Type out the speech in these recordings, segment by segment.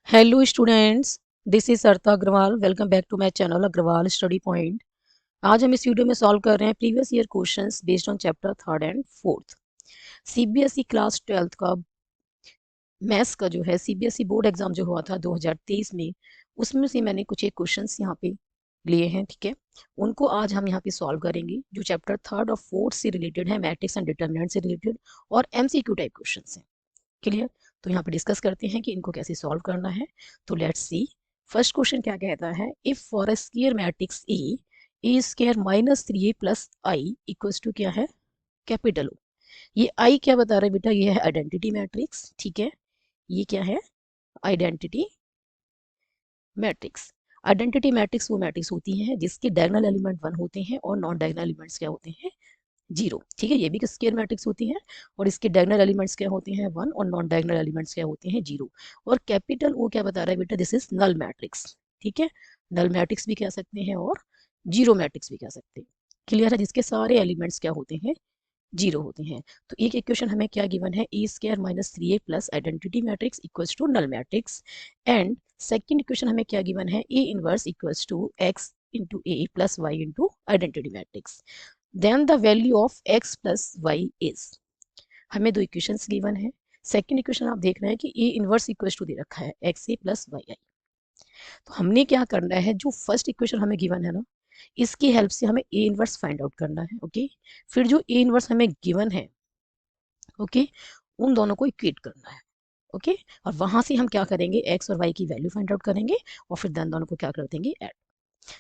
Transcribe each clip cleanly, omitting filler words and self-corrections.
Hello students, this is Sarita Agarwal. Welcome back to my channel Agarwal study point. आज हम इस video में सॉल्व कर रहे हैं previous year questions based on chapter third and fourth. CBSE class 12th का maths का जो है सीबीएसई बोर्ड एग्जाम जो हुआ था 2023 में, उसमें से मैंने कुछ एक क्वेश्चंस यहाँ पे लिए हैं। ठीक है, उनको आज हम यहाँ पे सॉल्व करेंगे, जो चैप्टर थर्ड और फोर्थ से रिलेटेड है, मैट्रिक्स एंड डिटरमिनेंट से रिलेटेड, और एमसीक्यू टाइप क्वेश्चंस हैं। क्लियर? तो यहाँ पे डिस्कस करते हैं कि इनको कैसे सॉल्व करना है। तो लेट्स सी। फर्स्ट क्वेश्चन क्या कहता है, if for a square matrix A square minus 3a plus I equals to क्या है, कैपिटल ओ। ये आई क्या बता रहा है बेटा, ये है आइडेंटिटी मैट्रिक्स। ठीक है, ये क्या है, आइडेंटिटी मैट्रिक्स। आइडेंटिटी मैट्रिक्स वो मैट्रिक्स होती हैं जिसके डायगोनल एलिमेंट 1 होते हैं और नॉन डायगोनल एलिमेंट्स क्या होते हैं, 0। ठीक है, ये भी स्क्वायर मैट्रिक्स होती है और इसके डायगोनल एलिमेंट्स क्या होते हैं, 1, और नॉन डायगोनल एलिमेंट्स क्या होते हैं, 0। और कैपिटल वो क्या बता रहा है बेटा, दिस इज नल मैट्रिक्स। ठीक है, नल मैट्रिक्स भी कह सकते हैं और जीरो मैट्रिक्स भी कह सकते हैं। क्लियर है, जिसके सारे एलिमेंट्स क्या होते हैं, 0 होते हैं। तो एक इक्वेशन हमें क्या गिवन है, A square minus 3a plus identity matrix equals to null matrix. And second equation हमें क्या गिवन है, A inverse equals to x into A plus y into identity matrix. Then the value of x plus y is, हमें दो equations given है। Second equation आप देख रहे हैं कि ए इनवर्स इक्वल टू दे रखा है x A plus y I. तो हमने क्या करना है, जो फर्स्ट इक्वेशन हमें गिवन है ना, इसकी हेल्प से हमें ए इनवर्स फाइंड आउट करना है। ओके, फिर जो ए इनवर्स हमें गिवन है, ओके, उन दोनों को इक्वेट करना है। ओके, और वहां से हम क्या करेंगे, एक्स और वाई की वैल्यू फाइंड आउट करेंगे और फिर देन दोनों को क्या कर देंगे, ऐड।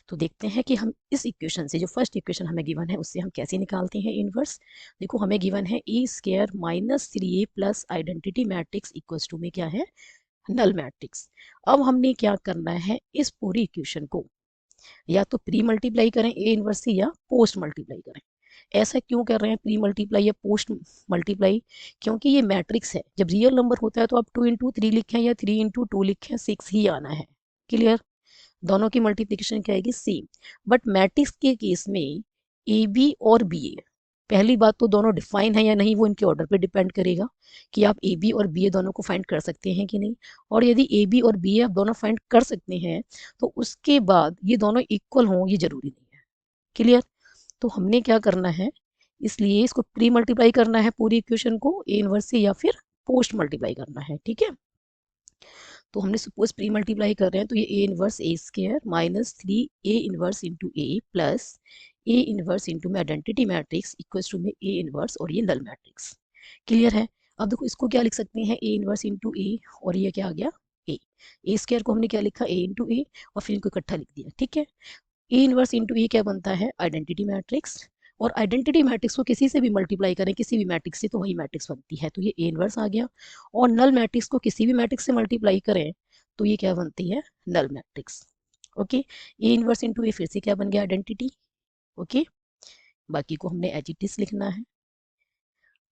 तो देखते हैं कि हम इस इक्वेशन से, जो फर्स्ट इक्वेशन हमें गिवन है, उससे हम कैसे निकालते हैं इनवर्स। देखो, हमें गिवन है A square minus 3a plus identity matrix equals to में क्या है, नल मैट्रिक्स। अब हमने क्या करना है, इस पूरी इक्वेशन को या तो प्री मल्टीप्लाई करें ए इनवर्स से या पोस्ट मल्टीप्लाई करें। ऐसा क्यों कर रहे हैं, प्री मल्टीप्लाई या पोस्ट मल्टीप्लाई? क्योंकि ये मैट्रिक्स है, जब रियल नंबर होता है तो आप 2 इंटू 3 लिखें या 3 इंटू 2 लिखें, 6 ही आना है। क्लियर? दोनों की मल्टीप्लिकेशन क्या आएगी, सेम। बट मैट्रिक्स के केस में ए बी और बी ए, पहली बात तो दोनों डिफाइन है या नहीं, वो इनके ऑर्डर पे डिपेंड करेगा कि आप ए बी और बी ए दोनों को फाइंड कर सकते हैं कि नहीं। और यदि ए बी और बी ए आप दोनों फाइंड कर सकते हैं, तो उसके बाद ये दोनों इक्वल हों ये जरूरी नहीं है। क्लियर? तो हमने क्या करना है, इसलिए इसको प्री मल्टीप्लाई करना है पूरी इक्वेशन को ए इनवर्स से, या फिर पोस्ट मल्टीप्लाई करना है। ठीक है, तो हमने सपोज प्री मल्टीप्लाई कर रहे हैं, तो ये A inverse A square minus 3a inverse into A plus A inverse into में आइडेंटिटी मैट्रिक्स इक्वल्स टू में ए इनवर्स और ये नल मैट्रिक्स। क्लियर है? अब देखो, इसको क्या लिख सकते हैं, ए इनवर्स इंटू ए, और ये क्या आ गया, ए। ए स्क्वायर को हमने क्या लिखा, ए इंटू ए, और फिर इनको इकट्ठा लिख दिया। ठीक है, ए इनवर्स इंटू ए क्या बनता है, आइडेंटिटी मैट्रिक्स। और आइडेंटिटी मैट्रिक्स को किसी से भी मल्टीप्लाई करें, किसी भी मैट्रिक्स से, तो वही मैट्रिक्स बनती है, तो ये ए इनवर्स आ गया। और नल मैट्रिक्स को किसी भी मैट्रिक्स से मल्टीप्लाई करें तो ये क्या बनती है, null matrix. Okay, A inverse into A फिर से क्या बन गया, आइडेंटिटी। ओके, बाकी को हमने एज इट इज लिखना है।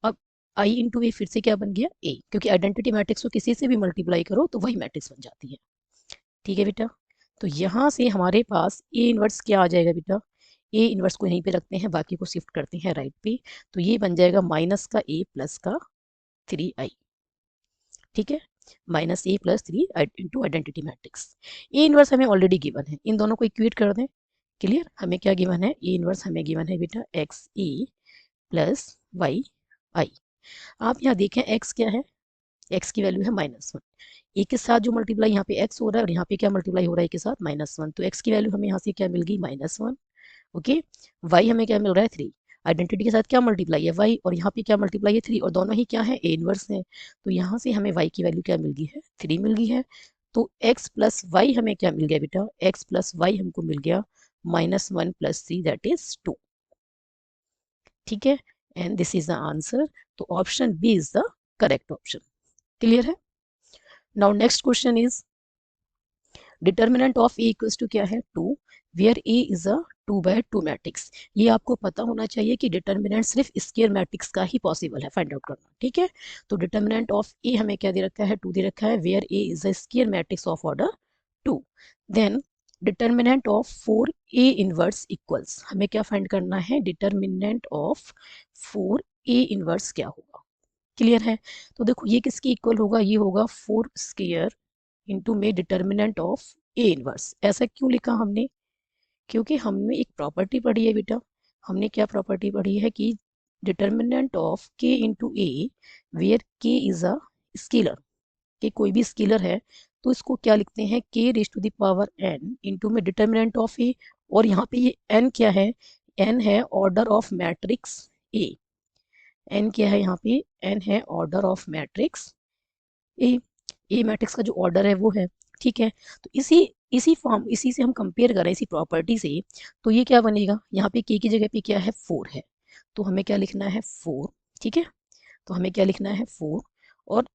अब आई इंटू ए फिर से क्या बन गया, ए, क्योंकि आइडेंटिटी मैट्रिक्स को किसी से भी मल्टीप्लाई करो तो वही मैट्रिक्स बन जाती है। ठीक है बेटा, तो यहाँ से हमारे पास ए इनवर्स क्या आ जाएगा बेटा, ए इनवर्स को यहीं पे रखते हैं, बाकी को शिफ्ट करते हैं राइट पे। तो ये बन जाएगा माइनस का ए प्लस का 3i। ठीक है, minus A plus 3 into identity matrix. A inverse हमें ऑलरेडी गिवन है, इन दोनों को इक्वेट कर दें। क्लियर? हमें क्या गिवन है, ए इनवर्स हमें गिवन है बेटा एक्स ए प्लस वाई आई। आप यहाँ देखें एक्स क्या है, एक्स की वैल्यू है -1। ए के साथ जो मल्टीप्लाई यहाँ पे एक्स हो रहा है और यहाँ पे क्या मल्टीप्लाई हो रहा है के साथ, -1, तो एक्स की वैल्यू हमें यहाँ से क्या मिल गई, -1। ओके, वाई हमें क्या मिल रहा है, 3। आइडेंटिटी के साथ क्या मल्टीप्लाई है, वाई, और यहाँ पे क्या मल्टीप्लाई है, 3, और दोनों ही क्या है, ए इनवर्स है। तो यहाँ से हमें वाई की वैल्यू क्या मिल गई है, 3 मिल गई है। तो एक्स प्लस वाई हमें क्या मिल गया बेटा, एक्स प्लस वाई हमको मिल गया -1 प्लस 3 दैट इज 2। ठीक है, and this is the answer. तो option B is the correct option. Clear है? Now next question is, determinant of A equals to क्या है, 2, where A is a 2/2 matrix. ये आपको पता होना चाहिए कि डिटर्मिनेंट सिर्फ स्क्वायर मैट्रिक्स का ही पॉसिबल है फाइंड आउट करना। ठीक है, तो डिटर्मिनेंट ऑफ ए हमें क्या दे रखा है, 2 दे रखा है, where A is a square matrix of order 2। Then determinant of 4a inverse equals, हमें क्या फाइंड करना है, डिटर्मिनेंट ऑफ 4a इनवर्स क्या होगा। क्लियर है? तो देखो, ये किसकी इक्वल होगा, ये होगा 4 स्क्वायर इनटू में डिटर्मिनेंट ऑफ ए इनवर्स। ऐसा क्यों लिखा हमने? क्योंकि हमने एक प्रॉपर्टी पढ़ी है बेटा। हमने क्या प्रॉपर्टी पढ़ी है कि डिटर्मिनेंट ऑफ के इंटू ए वेयर के इज अ स्केलर, कि कोई भी स्केलर है तो इसको क्या लिखते हैं, K raise to the power N into में डिटर्मिनेंट ऑफ ए। और यहाँ पे ये एन क्या है? एन है order of matrix A. N क्या है यहाँ पे? एन है order of matrix A. A matrix का जो ऑर्डर है वो है, ठीक है। तो इसी इसी फॉर्म इसी से हम कंपेयर करें इसी प्रॉपर्टी से, तो ये क्या बनेगा, यहाँ पे के की जगह पे क्या है, 4 है, तो हमें क्या लिखना है, 4, ठीक है। तो हमें क्या लिखना है, 4। और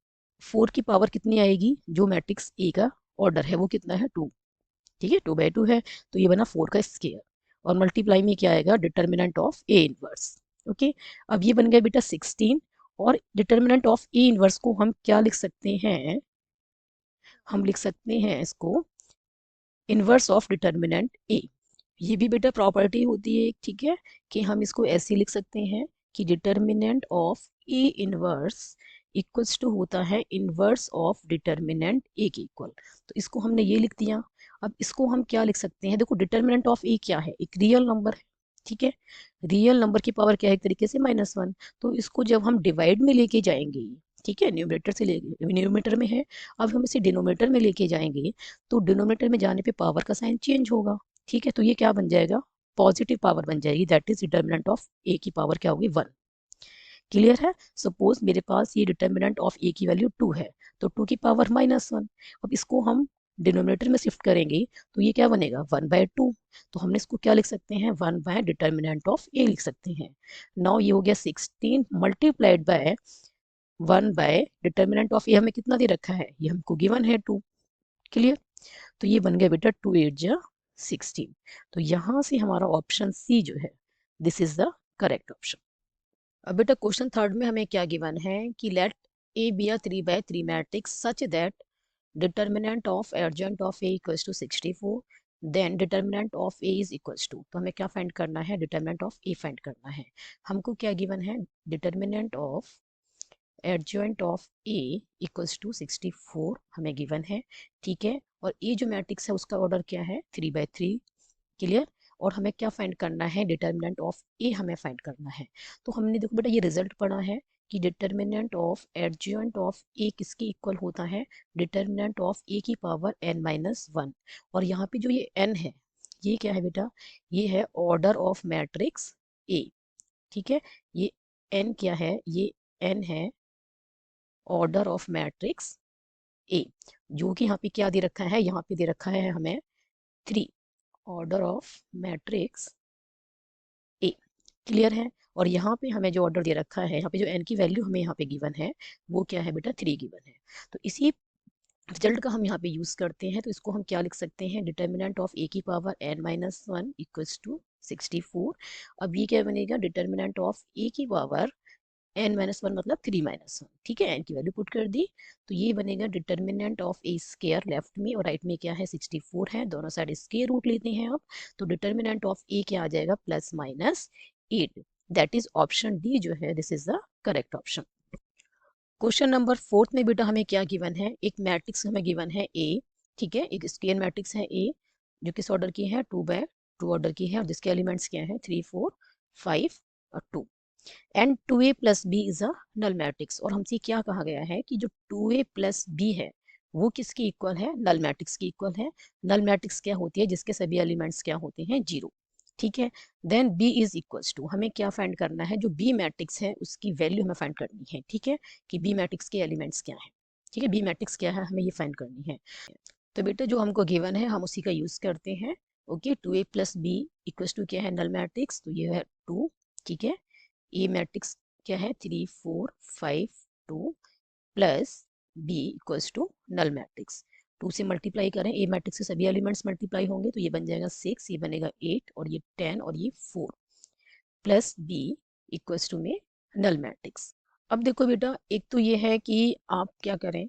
4 की पावर कितनी आएगी, जो मैट्रिक्स ए का ऑर्डर है वो कितना है, 2, ठीक है, 2/2 है। तो ये बना 4 का स्केयर। और मल्टीप्लाई में क्या आएगा, determinant of A inverse. Okay, अब ये बन गया बेटा 16। और डिटर्मिनेंट ऑफ ए इनवर्स को हम क्या लिख सकते हैं, हम लिख सकते हैं इसको इनवर्स ऑफ डिटर्मिनेंट ए। ये भी बेटा प्रॉपर्टी होती है एक, ठीक है, कि हम इसको ऐसे लिख सकते हैं कि determinant of A inverse equals to होता है इनवर्स ऑफ डिटर्मिनेंट ए के इक्वल। तो इसको हमने ये लिख दिया। अब इसको हम क्या लिख सकते हैं, देखो डिटर्मिनेंट ऑफ ए क्या है, एक रियल नंबर है, ठीक है। रियल नंबर की पावर क्या है, एक तरीके से -1। तो इसको जब हम डिवाइड में लेके जाएंगे, ठीक है, न्यूमरेटर से ले, न्यूमरेटर में है, अब हम इसे डिनोमिनेटर में लेके जाएंगे, तो डिनोमिनेटर में जाने पे पावर का साइन चेंज होगा, ठीक है। तो ये क्या बन जाएगा, पॉजिटिव पावर बन जाएगी, दैट इज डिटर्मिनेंट ऑफ ए की पावर क्या होगी, 1। क्लियर है। सपोज मेरे पास ये डिटर्मिनेंट ऑफ ए की वैल्यू 2 है, तो 2 की पावर -1। अब इसको हम डिनोमिनेटर में शिफ्ट करेंगे तो ये क्या बनेगा, 1/2। तो हमने इसको क्या लिख सकते हैं, 1 बाय डिटर्मिनेंट ऑफ ए लिख सकते हैं। नाउ ये हो गया 16 multiplied by 1 by determinant of A, हमें कितना दे रखा है, ये हमको गिवन है 2। क्लियर। तो ये बन गया बेटा 2 8 जा 16। तो यहाँ से हमारा ऑप्शन सी जो है, this is the correct option. अब बेटा क्वेश्चन थर्ड में हमें क्या गिवन है कि let A be a 3/3 matrix such that determinant of adjoint of A equals to 64, then determinant of A is equals to. तो हमें क्या फाइंड करना है, डिटर्मिनेंट ऑफ ए फाइंड करना है। हमको क्या गिवन है, determinant of adjoint of A equals to 64 हमें गिवन है, ठीक है। और ए जो मैट्रिक्स है उसका ऑर्डर क्या है, 3/3। क्लियर। और हमें क्या फाइंड करना है, डिटर्मिनेंट ऑफ ए हमें फाइंड करना है। तो हमने देखो बेटा ये रिजल्ट पढ़ा है कि डिटर्मिनेंट ऑफ एडजॉइंट ऑफ ए किसके इक्वल होता है, डिटर्मिनेंट ऑफ ए की पावर n-1। और यहाँ पे जो ये n है, ये क्या है बेटा, ये है ऑर्डर ऑफ मैट्रिक्स ए, ठीक है। ये n क्या है, ये n है ऑर्डर ऑफ मैट्रिक्स ए, जो कि यहाँ पे क्या दे रखा है, यहाँ पे दे रखा है हमें 3, order of matrix A. Clear है। और यहाँ पे हमें जो ऑर्डर दे रखा है, यहाँ पे जो एन की वैल्यू हमें यहाँ पे गिवन है वो क्या है बेटा, 3 गिवन है। तो इसी रिजल्ट का हम यहाँ पे यूज करते हैं, तो इसको हम क्या लिख सकते हैं, डिटर्मिनेंट ऑफ ए की पावर n-1 इक्वल्स टू 64। अब ये क्या बनेगा, डिटर्मिनेंट ऑफ ए की पावर n-1 मतलब 3-1, ठीक है, n की वैल्यू पुट कर दी। तो ये बनेगा determinant of A square, left में और राइट में क्या है, 64 है, दोनों साइड स्केयर रूट लेते हैं अब। तो डिटर्मिनेंट ऑफ ए क्या आ जाएगा, +-8। दैट इज ऑप्शन डी जो है, this is the correct option. Question number 4 में बेटा हमें क्या गिवन है, एक मैट्रिक्स हमें गिवन है ए, ठीक है, एक स्केयर मैट्रिक्स है ए, जो किस ऑर्डर की है, 2/2 ऑर्डर की है, और जिसके एलिमेंट्स क्या है, 3 4 5 और 2। And 2a plus B is a null matrix. और हमसे क्या कहा गया है कि जो 2a प्लस बी है वो किसके इक्वल है, नल मैट्रिक्स की इक्वल है। नल मैट्रिक्स क्या होती है, जिसके सभी एलिमेंट्स क्या होते हैं, 0, ठीक है। Then b is equals to, हमें क्या फाइंड करना है, जो b मैट्रिक्स है उसकी वैल्यू हमें फाइंड करनी है, ठीक है, कि b मैट्रिक्स के एलिमेंट्स क्या है, ठीक है, b मैट्रिक्स क्या है हमें ये फाइंड करनी है। तो बेटा जो हमको गिवन है हम उसी का यूज करते हैं। Okay, 2a plus B equals to क्या है, नल मैट्रिक्स, तो ये है 2, ठीक है। ए मैट्रिक्स क्या है, 3 4 5 2 plus B equals to null matrix. 2 से मल्टीप्लाई करें, ए मैट्रिक्स के सभी एलिमेंट्स मल्टीप्लाई होंगे, तो ये बन जाएगा 6, ये बनेगा 8 और ये 10 और ये 4 प्लस बी इक्वल्स टू में नल मैट्रिक्स। अब देखो बेटा, एक तो ये है कि आप क्या करें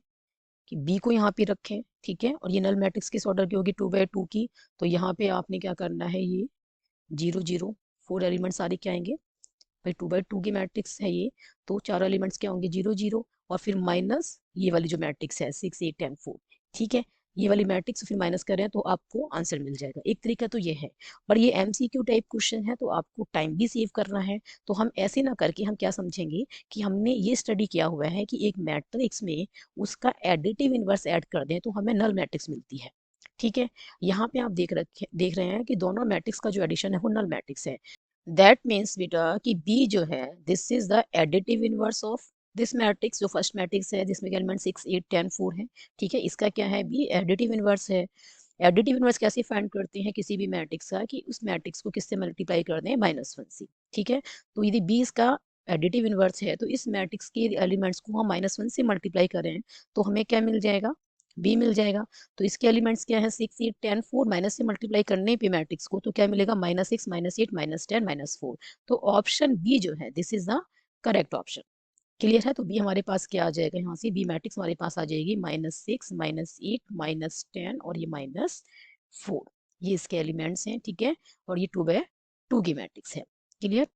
कि बी को यहाँ पे रखें, ठीक है, और ये नल मैट्रिक्स किस ऑर्डर की होगी, 2/2 की। तो यहाँ पे आपने क्या करना है, ये 0 0 4 एलिमेंट्स सारे क्या आएंगे भाई, 2/2 की मैट्रिक्स है ये, तो चारों एलिमेंट्स क्या होंगे, 0 0, और फिर माइनस ये वाली जो मैट्रिक्स है 6 8 10 4, ठीक है। ये वाली मैट्रिक्स फिर माइनस कर रहे हैं तो आपको आंसर मिल जाएगा। एक तरीका तो ये है, पर ये एमसीक्यू टाइप क्वेश्चन है तो आपको टाइम भी सेव करना है। तो हम ऐसे ना करके हम क्या समझेंगे कि हमने ये स्टडी किया हुआ है कि एक मैट्रिक्स में उसका एडिटिव इनवर्स ऐड कर दें तो हमें नल मैट्रिक्स मिलती है। ठीक है, यहाँ पे आप देख रहे हैं कि दोनों मैट्रिक्स का जो एडिशन है वो नल मैट्रिक्स है। दैट मीन्स बेटा कि बी जो है this is the additive inverse of this matrix, जो फर्स्ट मैट्रिक्स है जिसमें एलिमेंट 6 8 10 4 है। ठीक है, इसका क्या है, बी एडिटिव इनवर्स है। एडिटिव इनवर्स कैसे फाइंड करते हैं किसी भी मैट्रिक्स का, कि उस मैट्रिक्स को किससे मल्टीप्लाई कर दें, -1 से। ठीक है, तो यदि बी इसका एडिटिव इनवर्स है तो इस मैट्रिक्स के एलिमेंट्स को हम -1 से मल्टीप्लाई करें तो हमें क्या मिल जाएगा, बी मिल जाएगा। तो इसके एलिमेंट्स क्या है, 6 8 10 4, माइनस से मल्टीप्लाई करने पे मैट्रिक्स को तो क्या मिलेगा, -6 -8 -10 -4। तो ऑप्शन बी जो है this is the correct option. Clear है, तो बी हमारे पास क्या आ जाएगा, यहाँ से बी मैट्रिक्स हमारे पास आ जाएगी -6 -8 -10 और ये -4। ये इसके एलिमेंट्स हैं। ठीक है, और ये 2 बाय 2 की मैट्रिक्स है। क्लियर।